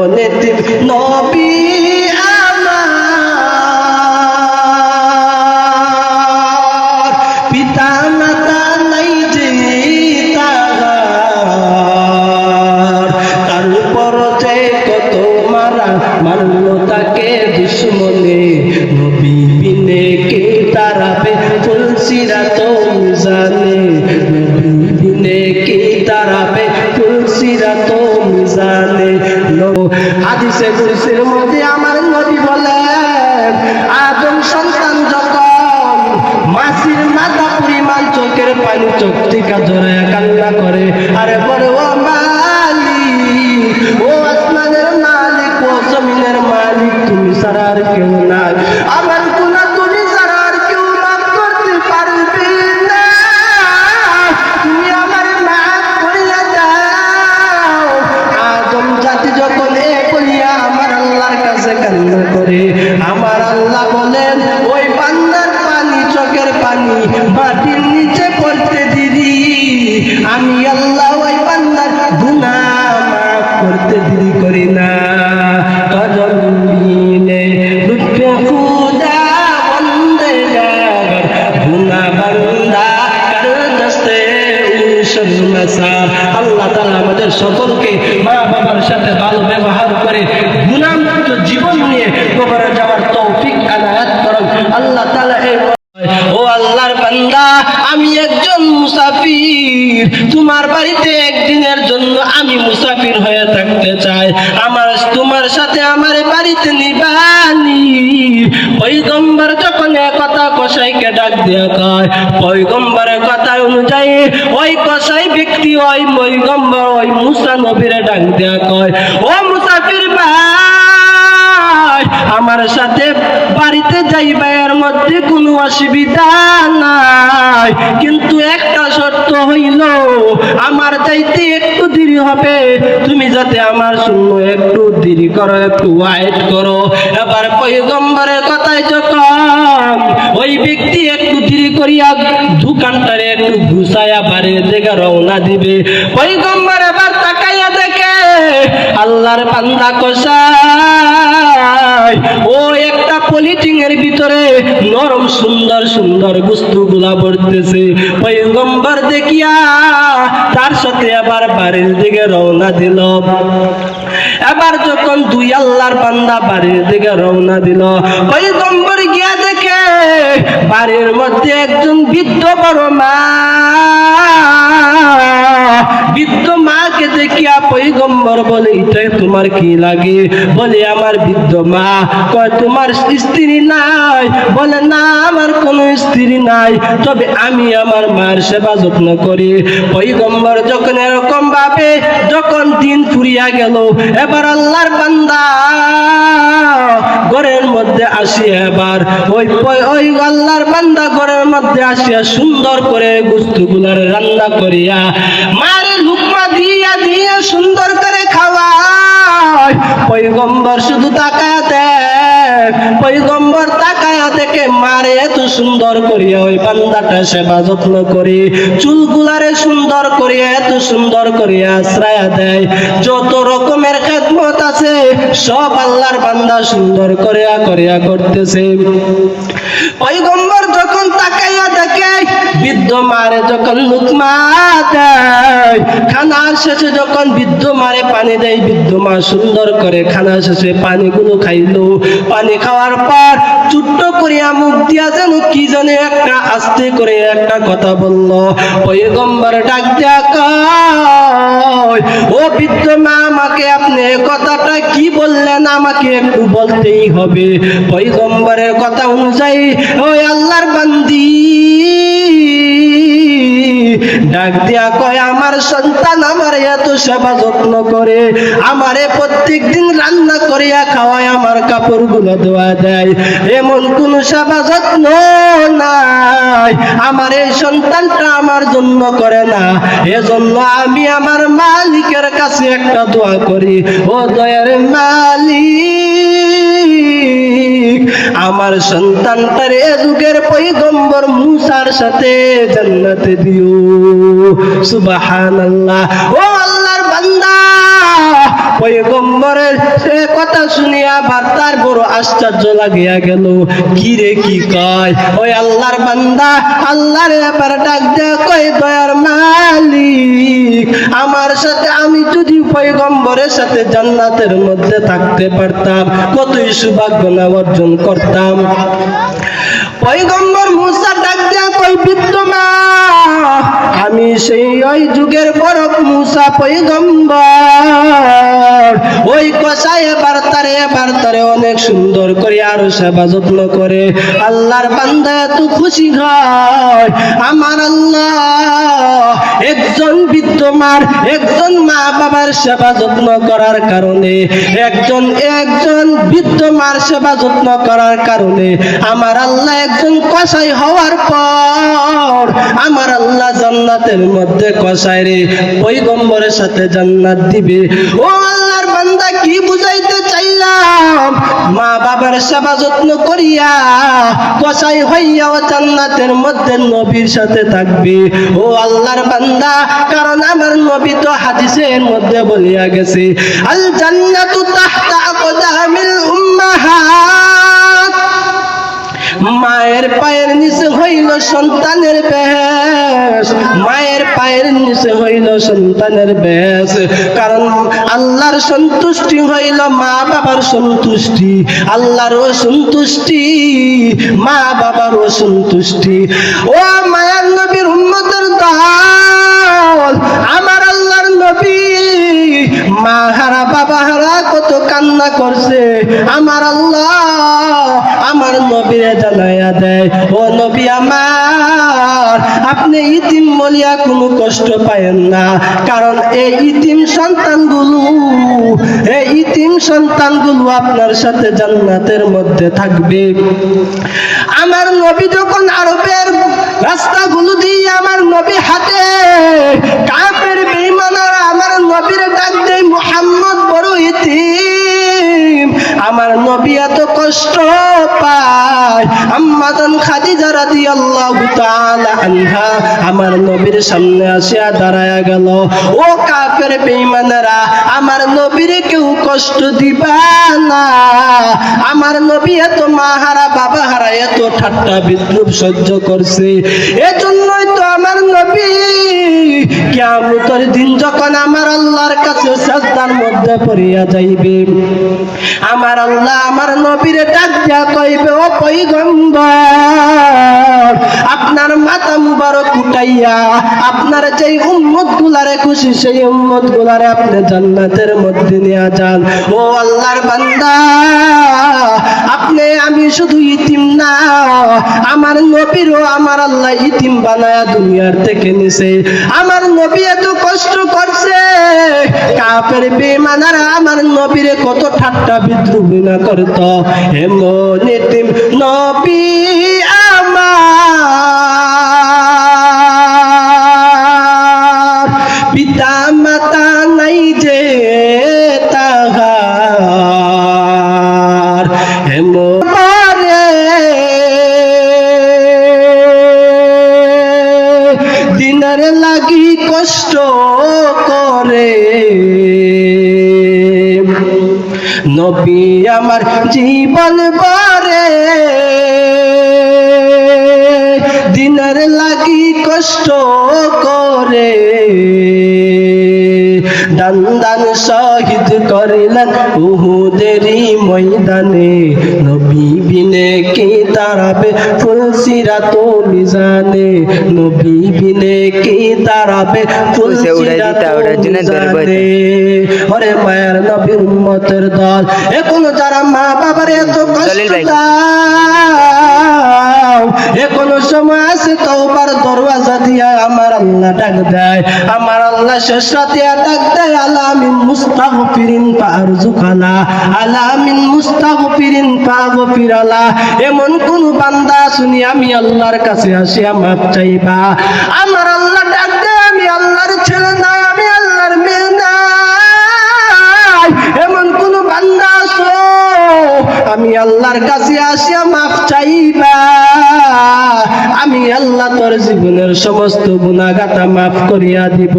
নবী আমার পিতা মাতা নাই যে তারপর যে কত মারল তাকে দুশ্মনে নবী বিনে কে তারাবে ফুলসিরাত মিজানে নবী বিনে কে তারাবে ফুলসিরাত মিজানে। হাদিসে কুরসির মধ্যে আমার নবী বলেন, আদম সন্তান যখন মাছির মাথা পরিমাণ চোখের পানি চোখ থেকে ঝরে কান্না করে, আরে বলে ও মালিক, ও আসমানের মালিক, ও জমিনের মালিক, তুমি ছাড়া আর কেউ নাই, আমার গুনাহ তুমি ছাড়া আর কেউ মাফ করতে পারবে না, তুমি আমার মাফ করে দাও। আদম জাতি যখন আমার আল্লাহর কাছে কান্না করে, আমার আল্লাহ বলেন ওই বান্দার পানি চোখের পানি মাটির নিচে পড়তে দিদি, আমি আল্লাহ ওই বান্দার গুনাহ মাফ করতে দেরি করি না। কদমিনে লুটে খুদা বন্দেগার গুনাহ বান্দা কর দস্তে উশরমসার। আল্লাহ তাআলা আমাদের সকলকে মা বাবার সাথে ভালো ব্যবহার করে গুনাহমুক্ত জীবন নিয়ে কবরে যাওয়ার তৌফিক আনায়াত করুন আল্লাহ তাআলা। ও আল্লাহর বান্দা, আমি একজন মুসাফির, তোমার বাড়িতে একদিনের জন্য আমি মুসাফির হয়ে থাকতে চাই, তোমার সাথে আমার বাড়িতে নিবানি। পয়গম্বর যখন কথা কসাইকে ডাক দিয়া কয়, পয়গম্বরের কথা অনুযায়ী ওই কসাই ব্যক্তি ওই পয়গম্বর ওই মুসা নবীরে ডাক দিয়া কয়, ও মুসাফির ভাই, আমার সাথে বাড়িতে যাইবা, এর মধ্যে কোনো অসুবিধা নাই, কিন্তু একটা শর্ত হইল আমার যাইতে একটু দেরি হবে, তুমি যাতে আমার শুনো একটু দেরি করো, একটু ওয়েট করো। এবার পয়গম্বরের কথাই যখন ওই ব্যক্তি একটু দেরি করিয়া দোকানটারে একটু ঘুষাইয়া বাড়ির দিকে রওনা দিবে, পয়গম্বর এবার তাকাইয়া দেখে আল্লাহর বান্দা কসাই ও একটা পলিথিন এর ভিতরে নরম সুন্দর সুন্দর বস্তুগুলা ভরতেছে। পয়গম্বর দেখিয়া তার সাথে আবার বাড়ির দিকে রওনা দিল। এবার যখন দুই আল্লাহর বান্দা বাড়ির দিকে রওনা দিল, পয়গম্বর গিয়া দেখে বাড়ির মধ্যে একজন বৃদ্ধ বড় মা, বৃদ্ধ মাকে দেখিয়া পয়গম্বর বলে, এটা তোমার কি লাগে? বলে আমার বৃদ্ধ মা। কয় তোমার স্ত্রী নাই? বলে না, আমার কোনো স্ত্রী নাই, তবে আমি আমার মায়ের সেবা যত্ন করি। পয়গম্বর যখন এরকম ভাবে যখন দিন ফুরিয়া গেল, এবার আল্লাহর বান্দা ঘরের মধ্যে আসিয়া এবার ওই আল্লাহর বান্দা ঘরের মধ্যে আসিয়া সুন্দর করে বস্তুগুলার রান্না করিয়া মারে লুকমা দিয়া দিয়া সুন্দর করে খাওয়ায়। পয়গম্বর শুধু তাকায়া দেখ, পয়গম্বর তাকায়া দেখে মারে এত সুন্দর করিয়া ওই বান্দাটা সেবা যত্ন করে, চুলগুলারে সুন্দর করিয়া এত সুন্দর করিয়া আশ্রয় দেয়, যত রকমের খেদমত আছে সব আল্লাহর বান্দা সুন্দর করিয়া করিয়া করতেছে। পয়গম্বর যখন তাকাইয়া দেখে বৃদ্ধ মারে যখন লুকমা দেয়, খানার শেষে যখন বৃদ্ধ মারে পানি দেয়, বৃদ্ধ মা সুন্দর করে খানা শেষে পানিগুলো খাইলো। পানি খাওয়ার পর ছোট্ট করিয়া মুখ দিয়া যেন কি জানে একটা আস্তে করে একটা কথা বলল। পয়গম্বর ডাক দিয়া কয়, ও বৃদ্ধ মা, আমাকে আপনি কথাটা কি বললেন আমাকে একটু বলতেই হবে। পয়গম্বরের কথা অনুযায়ী ওই আল্লাহর বান্দি ডাক দিয়া কয়, আমার সন্তান আমার এত সেবা যত্ন করে, আমারে প্রত্যেক দিন রান্না করিয়া খাওয়ায়, আমার কাপড়গুলো ধোয়া দেয়, এমন কোন সেবা যত্ন নাই আমার এই সন্তানটা আমার জন্য করে না। এজন্য আমি আমার মালিকের কাছে একটা দোয়া করি, ও দয়ার মালিক, আমার সন্তানটার এ যুগের পয়গম্বর মুসার সাথে জান্নাতে দিও। সুবহানাল্লাহ। ও আল্লাহর বান্দা, পয়গম্বরের সে কথা শুনিয়া আবার তার বড় আশ্চর্য লাগিয়া গেল। কি রে কি কয়? ওই আল্লাহর বান্দা আল্লাহর এবার ডাক দেয়া কয়, দয়ার মালিক, আমার সাথে আমি যদি পয়গম্বরের সাথে জান্নাতের মধ্যে থাকতে পারতাম কতই সৌভাগ্য না অর্জন করতাম। পয়গম্বর মুসা ডাক দেয়া কই, বিদ্যমা আমি সেই ওই যুগের বড় মুসা পয়গম্বর। ওই কসাই এবার তারে অনেক সুন্দর করে আরো সেবা যত্ন করে। আল্লাহর বান্দা এত খুশি হয়, আমার আল্লাহ একজন বিদ্যমার একজন মা বাবার সেবা যত্ন করার কারণে, একজন বিদ্যমার সেবা যত্ন করার কারণে আমার আল্লাহ একজন কসাই হওয়ার পর আমার আল্লাহ জান্নাতের মধ্যে কসাই রে পয়গম্বরের সাথে জান্নাত দিবে। ও আল্লাহর বান্দা, কি বুঝাইতে চাইলাম? মা বাবার সেবা যত্ন করিয়া কসাই হইয়াও জান্নাতের মধ্যে নবীর সাথে থাকবে। ও আল্লাহর বান্দা, কারণ আমার নবী তো হাদিসের মধ্যে বলিয়া গেছে, আল জান্নাতু তাহতা আকদামিল উম্মাহাত। মায়ের পায়ের নিচে হইল সন্তানের বেশ, মায়ের পায়ের নিচে হইল সন্তানের বেশ। কারণ আল্লাহর সন্তুষ্টি হইল মা বাবার সন্তুষ্টি, আল্লাহরও সন্তুষ্টি, মা বাবারও সন্তুষ্টি। ও মায়ার নবীর উম্মতের দল, আমার আল্লাহর নবী মা হারা বাবা হারা কত কান্না করছে। আমার আল্লাহ আমার নবীরে জানাইয়া দেয়, ও নবী আমার, আপনি ইতিম বলিয়া কোনো কষ্ট পায়েন না, কারণ এই ইতিম সন্তানগুলো আপনার সাথে জান্নাতের মধ্যে থাকবে। আমার নবী যখন আরবের রাস্তাগুলো দিয়ে আমার নবী হাঁটে, কাফের বেঈমানরা আমার নবীর ডাক দেয়, মুহাম্মদ বড় ইতিম। আমার নবী এত কষ্ট পায়। আম্মা জান খাদিজা রাদিয়াল্লাহু তাআলা আনহা আমার নবীর সামনে আসিয়া দাঁড়ায়া গেল, ও কাফের বেঈমানেরা, আমার নবীরে কেউ কষ্ট দিবা না। আমার নবী এত মা হারা বাবা হারা এত ঠাট্টা বিদ্রুপ সহ্য করছে, এজন্যই তো আমার নবী কিয়ামতের দিন যখন আমার আল্লাহর কাছে সাজদার মধ্যে পড়িয়া যাইবে, আমার আল্লাহ আমার নবীরে ডাক দিয়া কইবে, ও পয়গম্বর, আপনার মাথা মুবারক উঠাইয়া আপনার যেই উম্মত গুলারে খুশি সেই উম্মত গুলারে আপনি জান্নাতের মধ্যে নিয়ে যান। ও আল্লাহর বান্দা, আপনি আমি শুধু ইতিম না, আমার নবীরও আমার আল্লাহ ইতিম বানায়া দুনিয়ার থেকে নিছে। আমার নবী এত কষ্ট করছে, কাফের বেঈমানরা আমার নবীরে কত ঠাট্টা বিদ্রুপ না করত। এমন ইতিম নবী আমার, পিতা মাতা নাই যে তাহার, এমন দিনের লাগি কষ্ট করে নবী আমার জীবন ভরে, দিনের লাগি কষ্ট করে দান দান শহীদ করিলেন উহুদেরই ময়দানে। নবী বিনে কে দাঁড়াবে ফুলসিরাত মিজানে, নবী বিনে কে দাঁড়াবে ফুলসিরাত মিজানে। ওরে মায়ের নবীর উম্মতের দল, এখন যারা মা বাবার এত কষ্ট দাও, এখনো সময় আছে তওবার দরওয়াজা দিয়া আমার আল্লাহ ডাক দেয়। আমার আল্লাহ শেষ রাতে ডাক দেয়, আলামিন মুস্তাগফিরিন ফারজুকালা, আলামিন মুস্তাগফিরিন ফাগফিরালা। এমন কোন বান্দা শুনি আমি আল্লাহর কাছে আসিয়া মাপ চাইবা। আমার আল্লাহ ডাক দেয়, আমি আল্লাহর ছেলে না, আমি আল্লাহর মেয়ে না। এমন কোন বান্দা আসো আমি আল্লাহর কাছে আসিয়া মাপ চাইবা, আমি আল্লাহ তোর জীবনের সমস্ত গুনাহ গাতা মাফ করিয়া দিব।